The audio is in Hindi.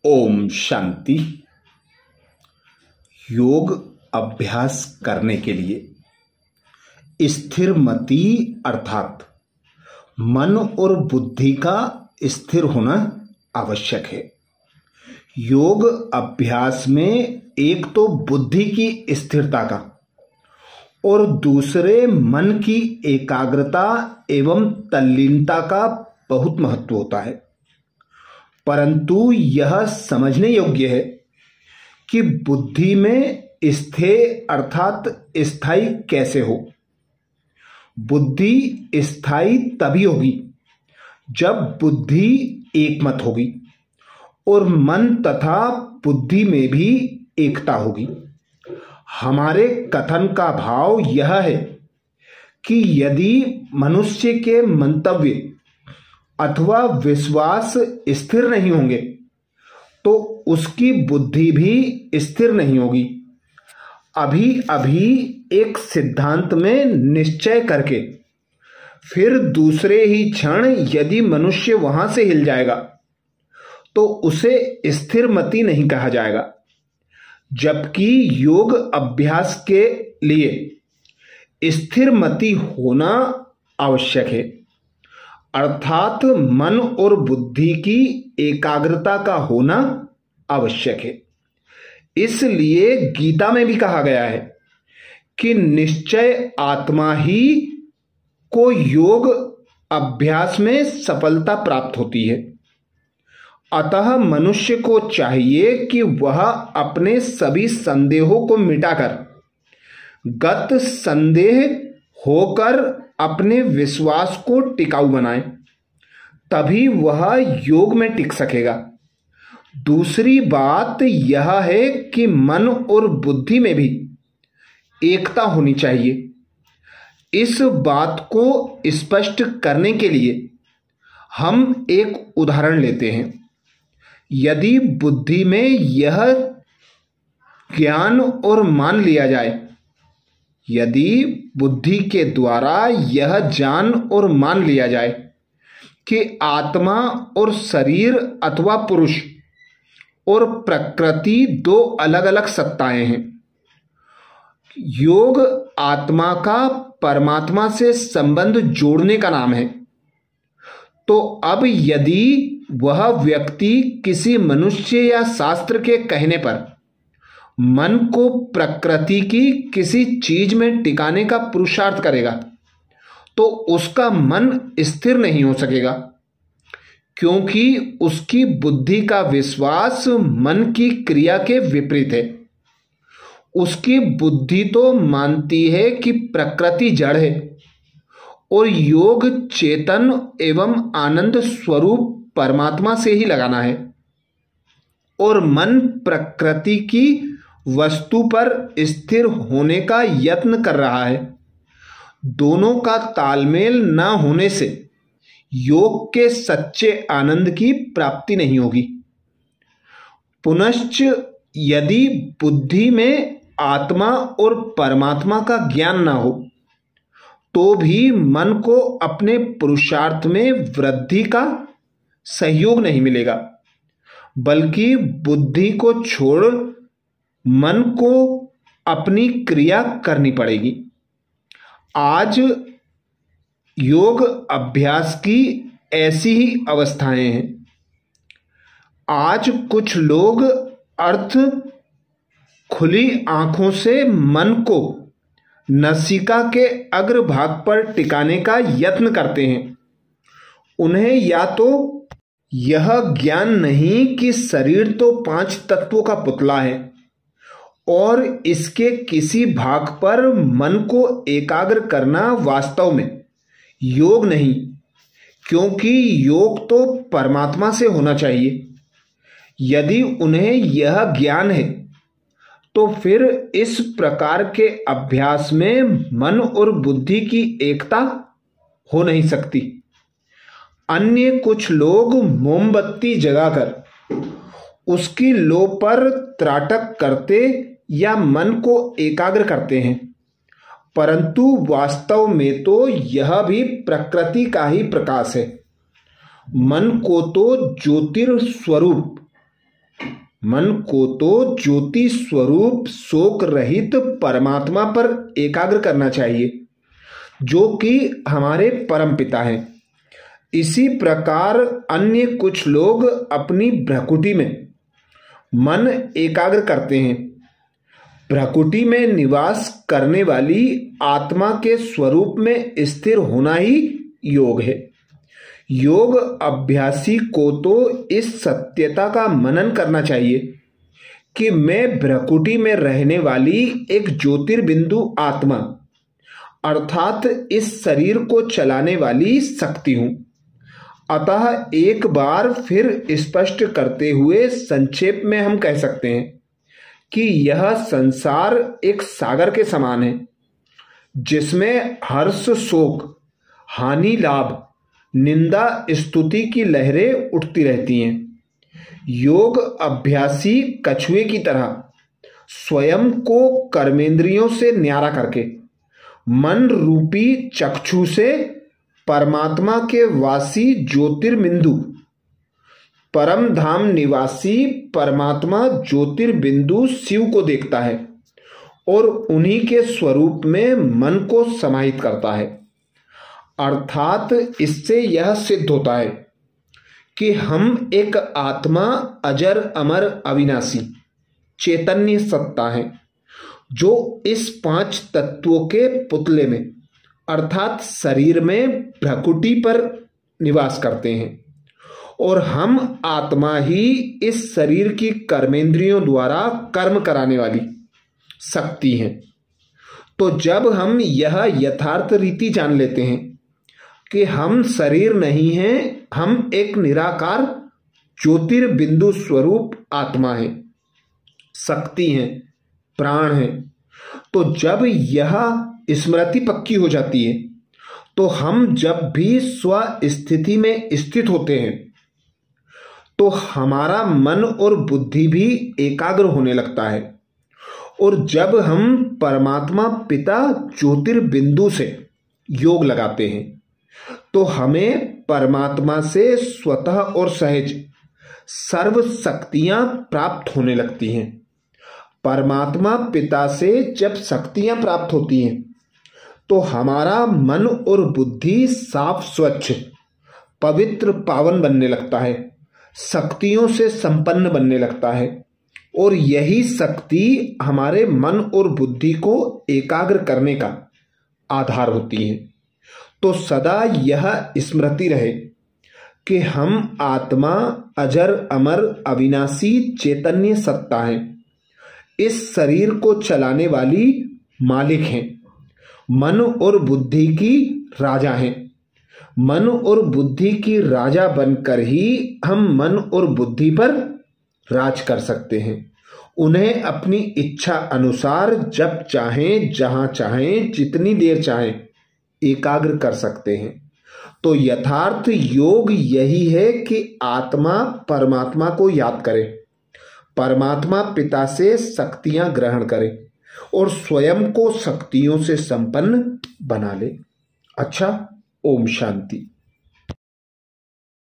ओम शांति। योग अभ्यास करने के लिए स्थिर मति अर्थात मन और बुद्धि का स्थिर होना आवश्यक है। योग अभ्यास में एक तो बुद्धि की स्थिरता का और दूसरे मन की एकाग्रता एवं तल्लीनता का बहुत महत्व होता है, परंतु यह समझने योग्य है कि बुद्धि में स्थिर अर्थात स्थायी कैसे हो। बुद्धि स्थायी तभी होगी जब बुद्धि एकमत होगी और मन तथा बुद्धि में भी एकता होगी। हमारे कथन का भाव यह है कि यदि मनुष्य के मंतव्य अथवा विश्वास स्थिर नहीं होंगे तो उसकी बुद्धि भी स्थिर नहीं होगी। अभी अभी एक सिद्धांत में निश्चय करके फिर दूसरे ही क्षण यदि मनुष्य वहां से हिल जाएगा तो उसे स्थिर मति नहीं कहा जाएगा, जबकि योग अभ्यास के लिए स्थिर मति होना आवश्यक है, अर्थात मन और बुद्धि की एकाग्रता का होना आवश्यक है। इसलिए गीता में भी कहा गया है कि निश्चय आत्मा ही को योग अभ्यास में सफलता प्राप्त होती है। अतः मनुष्य को चाहिए कि वह अपने सभी संदेहों को मिटाकर गत संदेह होकर अपने विश्वास को टिकाऊ बनाए, तभी वह योग में टिक सकेगा। दूसरी बात यह है कि मन और बुद्धि में भी एकता होनी चाहिए। इस बात को स्पष्ट करने के लिए हम एक उदाहरण लेते हैं। यदि बुद्धि में यह ज्ञान और मान लिया जाए, यदि बुद्धि के द्वारा यह जान और मान लिया जाए कि आत्मा और शरीर अथवा पुरुष और प्रकृति दो अलग अलग सत्ताएं हैं, योग आत्मा का परमात्मा से संबंध जोड़ने का नाम है, तो अब यदि वह व्यक्ति किसी मनुष्य या शास्त्र के कहने पर मन को प्रकृति की किसी चीज में टिकाने का पुरुषार्थ करेगा तो उसका मन स्थिर नहीं हो सकेगा, क्योंकि उसकी बुद्धि का विश्वास मन की क्रिया के विपरीत है। उसकी बुद्धि तो मानती है कि प्रकृति जड़ है और योग चेतन एवं आनंद स्वरूप परमात्मा से ही लगाना है, और मन प्रकृति की वस्तु पर स्थिर होने का यत्न कर रहा है। दोनों का तालमेल न होने से योग के सच्चे आनंद की प्राप्ति नहीं होगी। पुनश्च यदि बुद्धि में आत्मा और परमात्मा का ज्ञान न हो तो भी मन को अपने पुरुषार्थ में वृद्धि का सहयोग नहीं मिलेगा, बल्कि बुद्धि को छोड़ मन को अपनी क्रिया करनी पड़ेगी। आज योग अभ्यास की ऐसी ही अवस्थाएं हैं। आज कुछ लोग अर्थ खुली आंखों से मन को नासिका के अग्रभाग पर टिकाने का यत्न करते हैं। उन्हें या तो यह ज्ञान नहीं कि शरीर तो 5 तत्वों का पुतला है और इसके किसी भाग पर मन को एकाग्र करना वास्तव में योग नहीं, क्योंकि योग तो परमात्मा से होना चाहिए। यदि उन्हें यह ज्ञान है तो फिर इस प्रकार के अभ्यास में मन और बुद्धि की एकता हो नहीं सकती। अन्य कुछ लोग मोमबत्ती जलाकर उसकी लो पर त्राटक करते या मन को एकाग्र करते हैं, परंतु वास्तव में तो यह भी प्रकृति का ही प्रकाश है। मन को तो ज्योतिर स्वरूप मन को तो ज्योति स्वरूप शोक रहित परमात्मा पर एकाग्र करना चाहिए, जो कि हमारे परम पिता हैं। इसी प्रकार अन्य कुछ लोग अपनी भ्रकुटी में मन एकाग्र करते हैं। भ्रकुटी में निवास करने वाली आत्मा के स्वरूप में स्थिर होना ही योग है। योग अभ्यासी को तो इस सत्यता का मनन करना चाहिए कि मैं भ्रकुटी में रहने वाली एक ज्योतिर्बिंदु आत्मा अर्थात इस शरीर को चलाने वाली शक्ति हूं। अतः एक बार फिर स्पष्ट करते हुए संक्षेप में हम कह सकते हैं कि यह संसार एक सागर के समान है, जिसमें हर्ष शोक हानि लाभ निंदा स्तुति की लहरें उठती रहती हैं। योग अभ्यासी कछुए की तरह स्वयं को कर्मेंद्रियों से न्यारा करके मन रूपी चक्षु से परमात्मा के वासी ज्योतिर्बिंदु परम धाम निवासी परमात्मा ज्योतिर्बिंदु शिव को देखता है और उन्हीं के स्वरूप में मन को समाहित करता है। अर्थात इससे यह सिद्ध होता है कि हम एक आत्मा अजर अमर अविनाशी चैतन्य सत्ता है, जो इस 5 तत्वों के पुतले में अर्थात शरीर में भ्रकुटी पर निवास करते हैं और हम आत्मा ही इस शरीर की कर्मेंद्रियों द्वारा कर्म कराने वाली शक्ति हैं। तो जब हम यह यथार्थ रीति जान लेते हैं कि हम शरीर नहीं हैं, हम एक निराकार ज्योतिर्बिंदु स्वरूप आत्मा हैं, शक्ति हैं, प्राण हैं, तो जब यह स्मृति पक्की हो जाती है तो हम जब भी स्व स्थिति में स्थित होते हैं तो हमारा मन और बुद्धि भी एकाग्र होने लगता है। और जब हम परमात्मा पिता ज्योतिर्बिंदु से योग लगाते हैं तो हमें परमात्मा से स्वतः और सहज सर्व शक्तियां प्राप्त होने लगती हैं। परमात्मा पिता से जब शक्तियां प्राप्त होती हैं तो हमारा मन और बुद्धि साफ स्वच्छ पवित्र पावन बनने लगता है, शक्तियों से संपन्न बनने लगता है और यही शक्ति हमारे मन और बुद्धि को एकाग्र करने का आधार होती है। तो सदा यह स्मृति रहे कि हम आत्मा अजर अमर अविनाशी चैतन्य सत्ता हैं, इस शरीर को चलाने वाली मालिक हैं, मन और बुद्धि की राजा हैं। मन और बुद्धि की राजा बनकर ही हम मन और बुद्धि पर राज कर सकते हैं। उन्हें अपनी इच्छा अनुसार जब चाहें, जहां चाहें, जितनी देर चाहें एकाग्र कर सकते हैं। तो यथार्थ योग यही है कि आत्मा परमात्मा को याद करे, परमात्मा पिता से शक्तियां ग्रहण करे और स्वयं को शक्तियों से संपन्न बना ले। अच्छा, ओम शांति।